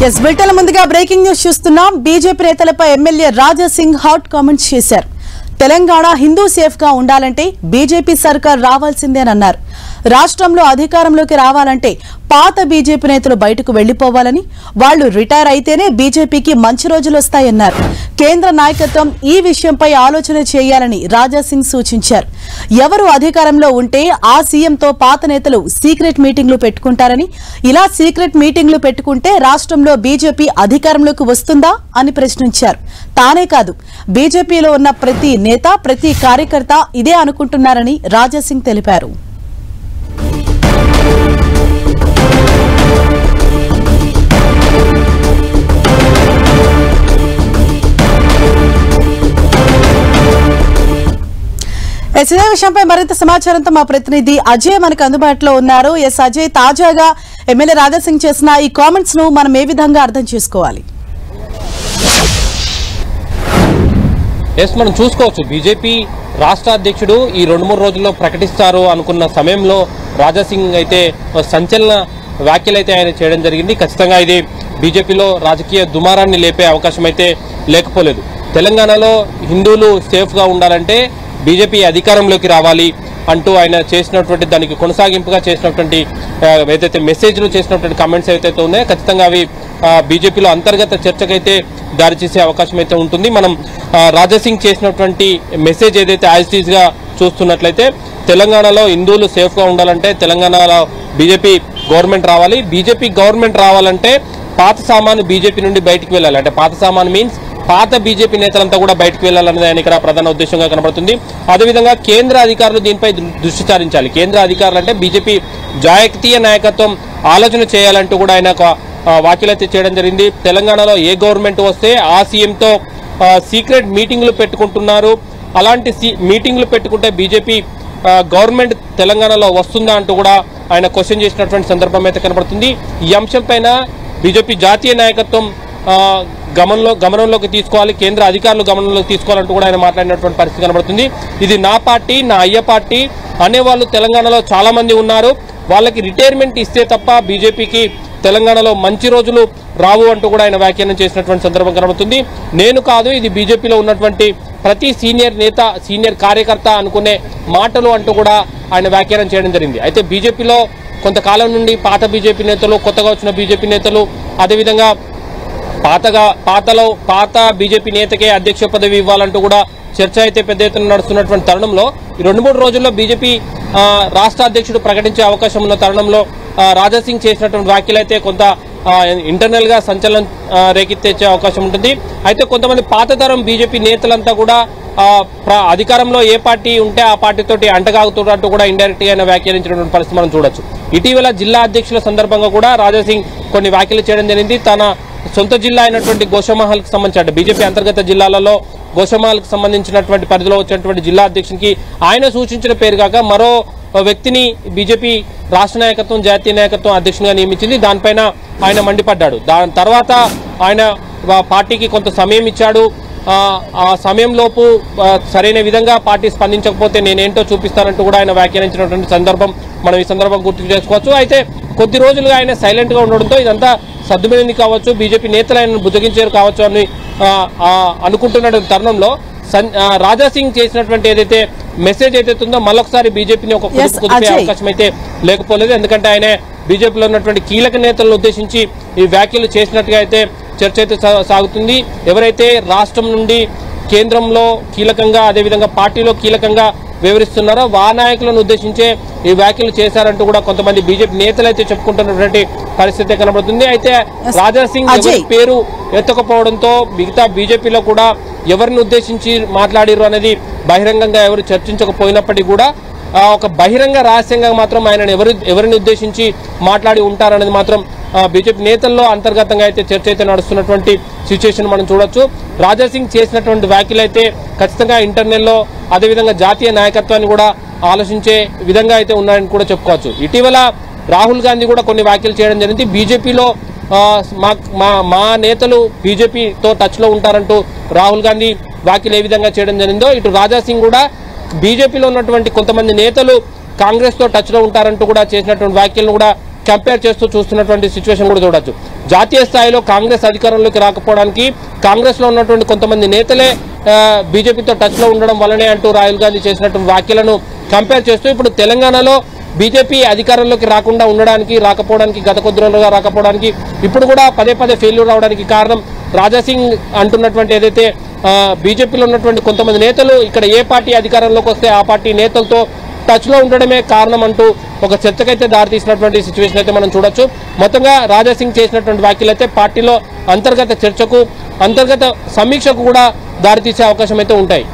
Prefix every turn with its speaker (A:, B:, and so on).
A: Yes bulletin ముందుగా breaking news చూస్తున్నాం. BJP నేతలపై MLA Raja Singh hot comments చేశారు. తెలంగాణ హిందూ సేఫ్ గా ఉండాలంటే బీజేపీ సర్కార్ రావాల్సిందేనన్నారు. రాష్ట్రంలో అధికారంలోకి రావాలంటే పాత బీజేపీ నేతలు బయటకు వెళ్లిపోవాలని, వాళ్లు రిటైర్ అయితేనే బీజేపీకి మంచి రోజులు వస్తాయన్నారు. కేంద్ర నాయకత్వం ఈ విషయంపై ఆలోచన చేయాలని రాజా సింగ్ సూచించారు. ఎవరు అధికారంలో ఉంటే ఆ సీఎంతో పాత నేతలు సీక్రెట్ మీటింగ్లు పెట్టుకుంటారని, ఇలా సీక్రెట్ మీటింగ్లు పెట్టుకుంటే రాష్ట్రంలో బీజేపీ అధికారంలోకి వస్తుందా అని ప్రశ్నించారు. తానే కాదు, బీజేపీలో ఉన్న ప్రతి నేత, ప్రతి కార్యకర్త ఇదే అనుకుంటున్నారని రాజా సింగ్ తెలిపారు. ఇదే విషయంపై మరింత సమాచారంతో మా ప్రతినిధి అజయ్ మనకు అందుబాటులో ఉన్నారు. ఎస్ అజయ్, తాజాగా ఎమ్మెల్యే రాజా సింగ్ చేసిన ఈ కామెంట్స్ ను మనం ఏ విధంగా అర్థం చేసుకోవాలి?
B: ఎస్, మనం చూసుకోవచ్చు, బీజేపీ రాష్ట్ర అధ్యక్షుడు ఈ 2-3 రోజుల్లో ప్రకటిస్తారు అనుకున్న సమయంలో రాజా సింగ్ అయితే సంచలన వ్యాఖ్యలు అయితే ఆయన చేయడం జరిగింది. ఖచ్చితంగా ఇది బీజేపీలో రాజకీయ దుమారాన్ని లేపే అవకాశం అయితే లేకపోలేదు. తెలంగాణలో హిందువులు సేఫ్గా ఉండాలంటే బీజేపీ అధికారంలోకి రావాలి అంటూ ఆయన చేసినటువంటి దానికి కొనసాగింపుగా చేసినటువంటి ఏదైతే మెసేజ్లు చేసినటువంటి కామెంట్స్ ఏదైతే ఉన్నాయో ఖచ్చితంగా అవి బీజేపీలో అంతర్గత చర్చకైతే దారితీసే అవకాశం అయితే ఉంటుంది. మనం రాజా సింగ్ చేసినటువంటి మెసేజ్ ఏదైతే యాజ్ ఈజ్ గా చూస్తున్నట్లయితే తెలంగాణలో హిందువులు సేఫ్గా ఉండాలంటే తెలంగాణలో బీజేపీ గవర్నమెంట్ రావాలి. బీజేపీ గవర్నమెంట్ రావాలంటే పాత సామాను బీజేపీ నుండి బయటికి వెళ్ళాలి. అంటే పాత సామాను మీన్స్ పాత బీజేపీ నేతలంతా కూడా బయటకు వెళ్లాలనేది ఆయన ఇక్కడ ప్రధాన ఉద్దేశంగా కనబడుతుంది. అదేవిధంగా కేంద్ర అధికారులు దీనిపై దృష్టి సారించాలి. కేంద్ర అధికారులు అంటే బీజేపీ జాతీయ నాయకత్వం ఆలోచన చేయాలంటూ కూడా ఆయన వ్యాఖ్యలు అయితే చేయడం జరిగింది. తెలంగాణలో ఏ గవర్నమెంట్ వస్తే ఆ సీఎంతో సీక్రెట్ మీటింగ్లు పెట్టుకుంటున్నారు. అలాంటి మీటింగ్లు పెట్టుకుంటే బీజేపీ గవర్నమెంట్ తెలంగాణలో వస్తుందా అంటూ కూడా ఆయన క్వశ్చన్ చేసినటువంటి సందర్భం అయితే కనబడుతుంది. ఈ అంశంపైన బీజేపీ జాతీయ నాయకత్వం గమనంలోకి తీసుకోవాలి, కేంద్ర అధికారులు గమనంలోకి తీసుకోవాలంటూ కూడా ఆయన మాట్లాడినటువంటి పరిస్థితి కనబడుతుంది. ఇది నా పార్టీ, నా అయ్య పార్టీ అనేవాళ్ళు తెలంగాణలో చాలా మంది ఉన్నారు. వాళ్ళకి రిటైర్మెంట్ ఇస్తే తప్ప బీజేపీకి తెలంగాణలో మంచి రోజులు రావు అంటూ కూడా ఆయన వ్యాఖ్యానం చేసినటువంటి సందర్భం కనబడుతుంది. నేను కాదు, ఇది బీజేపీలో ఉన్నటువంటి ప్రతి సీనియర్ నేత, సీనియర్ కార్యకర్త అనుకునే మాటలు అంటూ కూడా ఆయన వ్యాఖ్యానం చేయడం జరిగింది. అయితే బీజేపీలో కొంతకాలం నుండి పాత బీజేపీ నేతలు, కొత్తగా వచ్చిన బీజేపీ నేతలు, అదేవిధంగా పాత బీజేపీ నేతకే అధ్యక్ష పదవి ఇవ్వాలంటూ కూడా చర్చ అయితే పెద్ద ఎత్తున నడుస్తున్నటువంటి తరుణంలో ఈ 2-3 రోజుల్లో బీజేపీ రాష్ట్ర అధ్యక్షుడు ప్రకటించే అవకాశం ఉన్న తరుణంలో రాజా సింగ్ చేసినటువంటి వ్యాఖ్యలు అయితే కొంత ఇంటర్నల్ గా సంచలనం రేకెత్తించే అవకాశం ఉంటుంది. అయితే కొంతమంది పాత తరం బీజేపీ నేతలంతా కూడా అధికారంలో ఏ పార్టీ ఉంటే ఆ పార్టీతోటి అంటగాగుతున్నట్టు కూడా ఇండైరెక్ట్ గా ఆయన వ్యాఖ్యానించినటువంటి పరిస్థితి మనం చూడొచ్చు. ఇటీవల జిల్లా అధ్యక్షుల సందర్భంగా కూడా రాజా సింగ్ కొన్ని వ్యాఖ్యలు చేయడం జరిగింది. తన సొంత జిల్లా అయినటువంటి గోషామహల్కి సంబంధించి బీజేపీ అంతర్గత జిల్లాలలో గోషామహల్కి సంబంధించినటువంటి పరిధిలో వచ్చినటువంటి జిల్లా అధ్యక్షునికి ఆయన సూచించిన పేరు కాక మరో వ్యక్తిని బీజేపీ రాష్ట్ర నాయకత్వం, జాతీయ నాయకత్వం అధ్యక్షునిగా నియమించింది. దానిపైన ఆయన మండిపడ్డాడు. దాని తర్వాత ఆయన పార్టీకి కొంత సమయం ఇచ్చాడు. ఆ సమయంలోపు సరైన విధంగా పార్టీ స్పందించకపోతే నేనేంటో చూపిస్తానంటూ కూడా ఆయన వ్యాఖ్యానించినటువంటి సందర్భం మనం ఈ సందర్భం గుర్తు చేసుకోవచ్చు. అయితే కొద్ది రోజులుగా ఆయన సైలెంట్ గా ఉండడంతో ఇదంతా సద్దుమణింది కావచ్చు, బీజేపీ నేతలు ఆయన బుజ్జగించారు కావచ్చు అని అనుకుంటున్న తరుణంలో రాజా సింగ్ చేసినటువంటి ఏదైతే మెసేజ్ అయితే ఉందో మళ్ళొకసారి బీజేపీని ఒక కుదిపే అవకాశం అయితే లేకపోలేదు. ఎందుకంటే ఆయన బీజేపీలో ఉన్నటువంటి కీలక నేతలను ఉద్దేశించి ఈ వ్యాఖ్యలు చేసినట్టుగా అయితే చర్చ అయితే సాగుతుంది. ఎవరైతే రాష్ట్రం నుండి కేంద్రంలో కీలకంగా, అదేవిధంగా పార్టీలో కీలకంగా వివరిస్తున్నారో ఆ నాయకులను ఉద్దేశించే ఈ వ్యాఖ్యలు చేశారంటూ కూడా కొంతమంది బీజేపీ నేతలు అయితే చెప్పుకుంటున్నటువంటి పరిస్థితి కనబడుతుంది. అయితే రాజా సింగ్ పేరు ఎత్తకపోవడంతో మిగతా బీజేపీలో కూడా ఎవరిని ఉద్దేశించి మాట్లాడారు అనేది బహిరంగంగా ఎవరు చర్చించకపోయినప్పటికీ కూడా ఒక బహిరంగ రహస్యంగా మాత్రం ఆయన ఎవరిని ఉద్దేశించి మాట్లాడి ఉంటారనేది మాత్రం బీజేపీ నేతల్లో అంతర్గతంగా అయితే చర్చ అయితే నడుస్తున్నటువంటి సిచ్యువేషన్ మనం చూడొచ్చు. రాజా సింగ్ చేసినటువంటి వ్యాఖ్యలు అయితే ఖచ్చితంగా ఇంటర్నెల్లో, అదేవిధంగా జాతీయ నాయకత్వాన్ని కూడా ఆలోచించే విధంగా అయితే ఉన్నాయని కూడా చెప్పుకోవచ్చు. ఇటీవల రాహుల్ గాంధీ కూడా కొన్ని వ్యాఖ్యలు చేయడం జరిగింది. బీజేపీలో మా నేతలు బీజేపీతో టచ్ లో ఉంటారంటూ రాహుల్ గాంధీ వ్యాఖ్యలు ఏ విధంగా చేయడం జరిగిందో ఇటు రాజా సింగ్ కూడా బీజేపీలో ఉన్నటువంటి కొంతమంది నేతలు కాంగ్రెస్ తో టచ్ లో ఉంటారంటూ కూడా చేసినటువంటి వ్యాఖ్యలను కూడా కంపేర్ చేస్తూ చూస్తున్నటువంటి సిచ్యువేషన్ కూడా చూడొచ్చు. జాతీయ స్థాయిలో కాంగ్రెస్ అధికారంలోకి రాకపోవడానికి కాంగ్రెస్ లో ఉన్నటువంటి కొంతమంది నేతలే బీజేపీతో టచ్ లో ఉండడం వల్లనే అంటూ రాహుల్ గాంధీ చేసినటువంటి వ్యాఖ్యలను కంపేర్ చేస్తూ ఇప్పుడు తెలంగాణలో బీజేపీ అధికారంలోకి రాకపోవడానికి గత కొద్ది రోజులుగా రాకపోవడానికి ఇప్పుడు కూడా పదే పదే ఫెయిల్యూర్ అవడానికి కారణం రాజాసింగ్ అంటున్నటువంటి ఏదైతే బీజేపీలో ఉన్నటువంటి కొంతమంది నేతలు ఇక్కడ ఏ పార్టీ అధికారంలోకి వస్తే ఆ పార్టీ నేతలతో టచ్ లో ఉండడమే కారణం అంటూ ఒక చర్చకైతే దారితీసినటువంటి సిచ్యువేషన్ అయితే మనం చూడొచ్చు. మొత్తంగా రాజాసింగ్ చేసినటువంటి వ్యాఖ్యలు అయితే పార్టీలో అంతర్గత చర్చకు అంతర్గత సమీక్షకు కూడా దారితీసే అవకాశం అయితే ఉంటాయి.